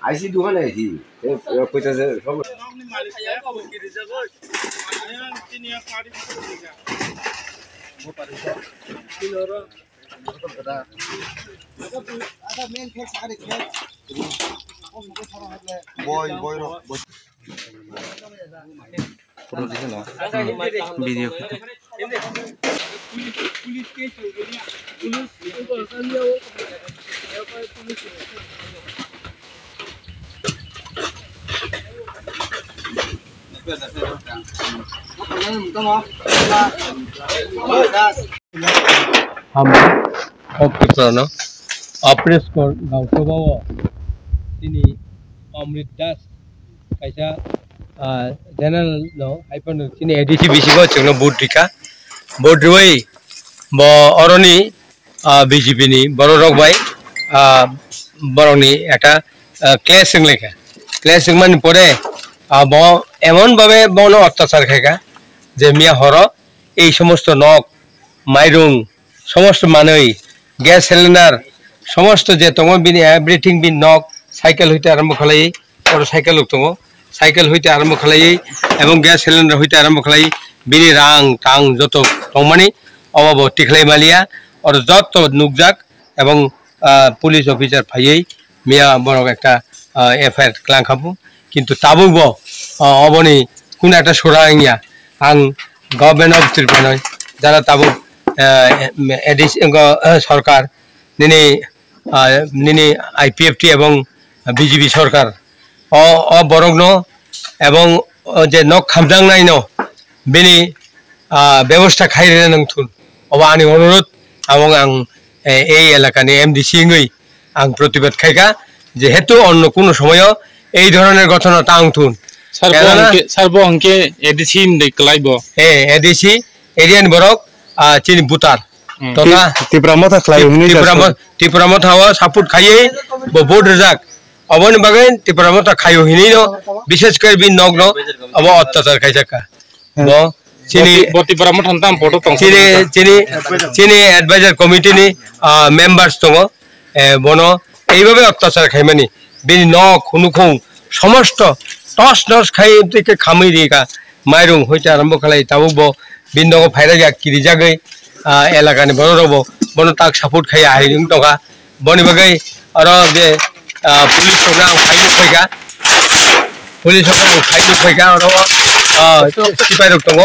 আইসি দোকানে আইসি কইতাছে সব ভিডিও अप्रेस गावसोबाव दिनै अमृत दास कायसा जनरल नो हाइपन दिनै एडिसी बिसिगो जोंनो बुद्रिका बुद्रिवै ब अरनि बीजेपी नि बर रगबाय बरनि একটা ক্লেশিং লেখা ক্লেশিং মানে পরে ব এমন ভাবে বন অত্যাচার খাইকা যে মিয়া হর এই সমস্ত নক মাইরুং সমস্ত মানই গ্যাস সিলিন্ডার সমস্ত যে তোমার বিনি এভরিথিং বিন নক সাইকেল হইতে আরম্ভ খালাই বড় সাইকেল দङ সাইকেল হইতে আরম্ভ খালাই এবং গ্যাস সিলিন্ডার হইতে আরম্ভ খালাই বিনি রাং টাং যত তংমানি অববর্তী খালাই মালিয়া আর যত নুকজাক এবং পুলিশ অফিসার ফাইयै মিয়া বড় একটা এফআইআর ক্লাং খাবো কিন্তু তাবুব অবনি কোন একটা সোরাইয়া আং গভর্নমেন্ট অফ ত্রিপুরা নয় যারা তাবু সরকার নিনি নিনি আইপিএফটি এবং বিজেপি সরকার বরগ্ন এবং যে নক খামজাंनाय ন বেনি ব্যবস্থা খাইরে নংথুন অবা আনি অনুরোধ এবং আং এই এলাকানি এমডিসি ngै আং প্রতিবাদ খাইকা যেহেতু অন্য কোন সময় এই ধরনের ঘটনা তাংথুন সার্ব অঙ্কে এডিসি ক্লাইব এডিসি এরিয়ান বরক চিনি বুতার তথা ত্রিপুরা মত হাওয়া সাপোর্ট খাইয়ে বোর্ড রেজাক অবন বাগে ত্রিপুরা মত খাইও হিনি ন বিশেষ করে বি নগ্ন অব অত্যাচার খাইজাকা ব চিনি ত্রিপুরা মত হান্তাম ফটো তং চিনি চিনি চিনি অ্যাডভাইজার কমিটি নি মেম্বারস দङ বন এইভাবে অত্যাচার খাইমানি বিনি নক হুনুখং সমস্ত টস নস খাই থেকে খামই দিকা মাইরুং হইতে আরম্ভ খালাই তাবুব বিন্দগ ফাইরা যা কিরি জাগৈ এলাকানি বড় রব বন তাক সাপোর্ট খাই আইরিং টকা বনি বাগৈ আর যে পুলিশ সঙ্গে খাইলু ফাইকা পুলিশ সঙ্গে খাইলু ফাইকা আর সিপাই রক দङ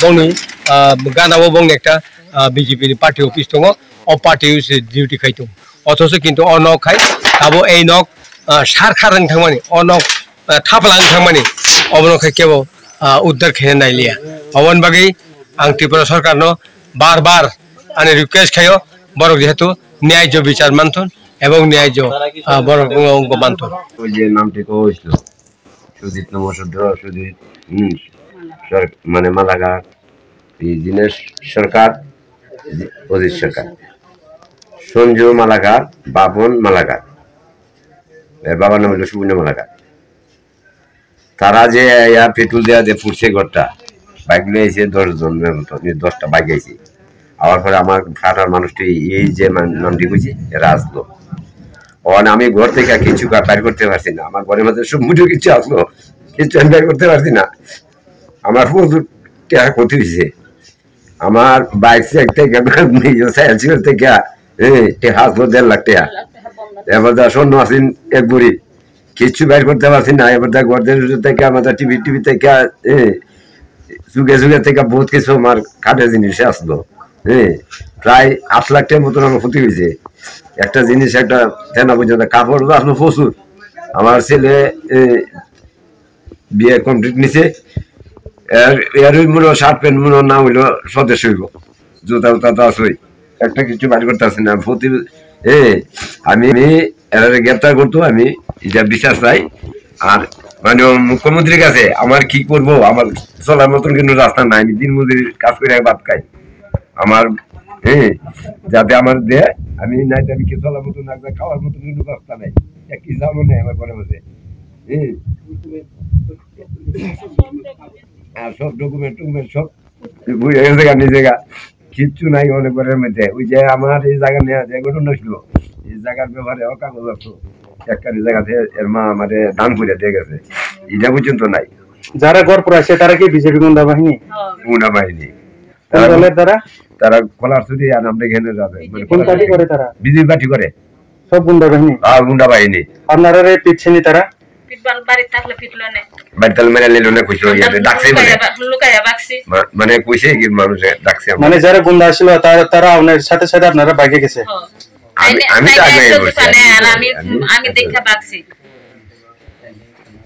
বনি গানাবো বং একটা বিজেপি নি পার্টি অফিস দङ অ পার্টি ডিউটি খাইতো অথচ কিন্তু অনক খাই তাবো এই নক সার খারাং থাंमानि अनक थापलां थांमानि अबनखाय केबो उद्धार खेने नाइलिया अवन बागै आं त्रिपुरा सरकारनो बार बार आने रिक्वेस्ट खायो बरक जेहेतु न्याय्य বিচার मानथुन এবং न्याय्य बरक अंग मानथुन ওই যে নামটি কইছিল সুজিত নমসুদ্র সুজিত মানে মালাগার এই দিনেশ সরকার অজিত সরকার সঞ্জু মালাগার বাবন মালাগার বাবার নাম হলো সুবর্ণ মালাগার তারা যে ইয়ার পেট্রোল দেওয়া দিয়ে ফুটছে ঘরটা বাইক নিয়ে এসে 10 জন 10টা বাইক আইছে আবার পরে আমার ফাটার মানুষটি এই যে নামটি কইছে এরা আসলো ওখানে আমি ঘর থেকে কিছু বাইর করতে পারছি না আমার ঘরের মধ্যে সমুদ্র কিছু আসলো কিছু বাইর করতে পারছি না আমার প্রচুর টাকা ক্ষতি হয়েছে আমার বাইক থেকে সাইকেল থেকে টাকা আসলো 1.5 লাখ টাকা এবার স্বর্ণ আসেন এক বুড়ি কিছু বাইর করতে পারছি না এবার ঘরের থেকে আমাদের টিভি থেকে যুগে যুগে থেকে বহুত কিছু আমার কাঠের জিনিস আসলো প্রায় 8 লাখ টাকার মতন আমার ক্ষতি হয়েছে একটা জিনিস একটা থেনা পর্যন্ত কাপড় আসলো প্রচুর আমার ছেলে বিয়ে কমপ্লিট নিছে এর মনে শার্ট প্যান্ট মনে নাম হইলো সদস্য হইব জুতা উতা তো আসই একটা কিছু বাইর করতে আসি না প্রতি আমি এরা গ্রেপ্তার করতো আমি এটা বিশ্বাস চাই আর মানে মুখ্যমন্ত্রীর কাছে আমার কি করব আমার চলার মতন কিন্তু রাস্তা নাই আমি দিন মজুরির কাজ করে ভাত খাই আমার যাতে আমার দেয় আমি নাই আমি কি চলার মতন না খাওয়ার মতন কিন্তু রাস্তা নাই একই যাবো নেই আমার ঘরের মধ্যে আর সব ডকুমেন্ট সব বুঝে গেছে গা নিজে গা কিচ্ছু নাই অনেক ঘরের মধ্যে ওই যে আমার এই জায়গা নিয়ে যে ঘটনা ছিল এই জায়গার ব্যাপারে কাগজ আছে একখানি জায়গাতে এর মা আমাদের দান করে দিয়ে গেছে এটা পর্যন্ত নাই যারা ঘর পড়াছে তারা কি বিজেপি গুন্ডা বাহিনী গুন্ডা বাহিনী দলের দ্বারা তারা খোলার শুধু আর আমরা এখানে যাবে কোন পার্টি করে তারা বিজেপি পার্টি করে সব গুন্ডা বাহিনী আর গুন্ডা বাহিনী আপনারা পিছনি তারা বাড়িতে মেরে নিল না কইছে ডাকছে মানে কইছে কি মানুষ ডাকছে মানে যারা গুন্ডা ছিল তারা আপনার সাথে সাথে আপনারা বাইকে গেছে আমি তো আগে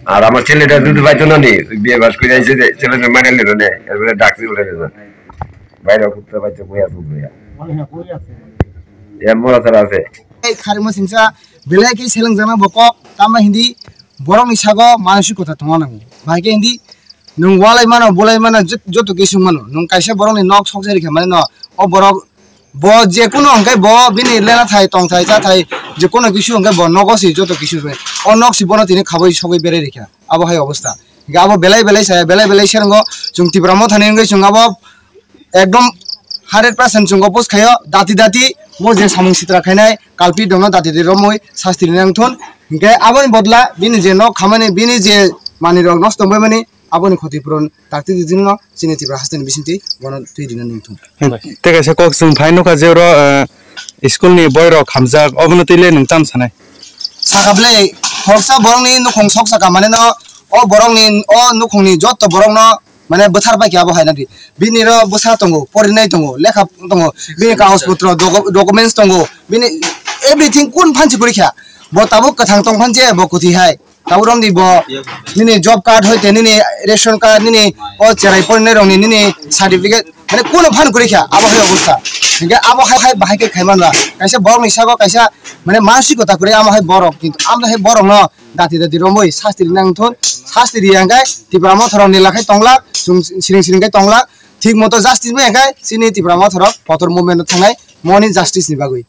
আর আমার ছেলেটা দুধ পাইতো না নি বিয়ে বাস করে আইছে ছেলেটা মানে নিল না এরপরে ডাকছে বলে বাইরে করতে পারছে বইয়া বইয়া এর মরা তারা আছে এই খারিমো সিংসা বেলাই কি সেলং জানা বকক তামা হিন্দি বরং ইসাগো মানসিক কথা তোমা নাগো ভাইকে হিন্দি নং ওয়ালাই মানো বলাই মানো যত কিছু মানো নং কাইসা বরং নি নক সংসারি খা মানে ন ও বরং ব যে কোনো অঙ্কাই ব বিনি লেনা থাই টং থাই চা থাই যে কোনো কিছু অঙ্কাই ব নগসি যত কিছু ও নক সি বনো তিনি খাবই সবই বেরে রেখা আবো হাই অবস্থা গাবো বেলাই সায় বেলাই সেরঙ্গ जों तिब्रामो थाने गई जों आबो एकदम 100% जों गपोस खायो दाति मो जे सामं सित्रा खायनाय कालपि दङ दाति दे रमय शास्त्री नांथन गे आबोनि बदला बिनि जे न खामानि बिनि जे मानि रग नष्ट बय माने आबोनि क्षतिपूरण दाति दिदिन चिनि तिब्रा हास्तेन बिसिनति बन तुइ दिन नंथन ठीक আছে কক जों फाइनका जेरो स्कुलनि बयरो खामजाक अबनतिले नोंताम सानाय सागाबले हरसा बरंनि नखं सकसाका माने न ओ बरंनि ओ नखंनि जत्त बरंन माने बोथार बायखि आबो हायनादि बिनि र बोसा दङ परिनाय दङ लेखा दङ बिनि कागजपत्र डकुमेन्ट्स दङ बिनि एभ्रिथिं कोन फानसि परिखा ब ताबो कथां दं फानजे ब कथि हाय ताबो रंनि ब निनि जब कार्ड होयते निनि रेशन कार्ड निनि ओ चेराय परिनाय रंनि निनि सर्टिफिकेट माने कोन फान परिखा आबो हाय अवस्था हिंगे आबो हाय बाहायके खायमानला कायसा बरं इसागो कायसा माने मानसिकता करे आमो हाय बरं किन्तु आमो हाय बरं न दाति रमै शास्त्री नांथन शास्त्री यांगाय तिब्रामो थरनि लाखाय तंगला जों सिरिं गाय तंगला ठीक मतो जस्टिस मे गाय सिनि तिब्रामो थर पथर मुभमेन्ट थांनाय मनि जस्टिस नि बागै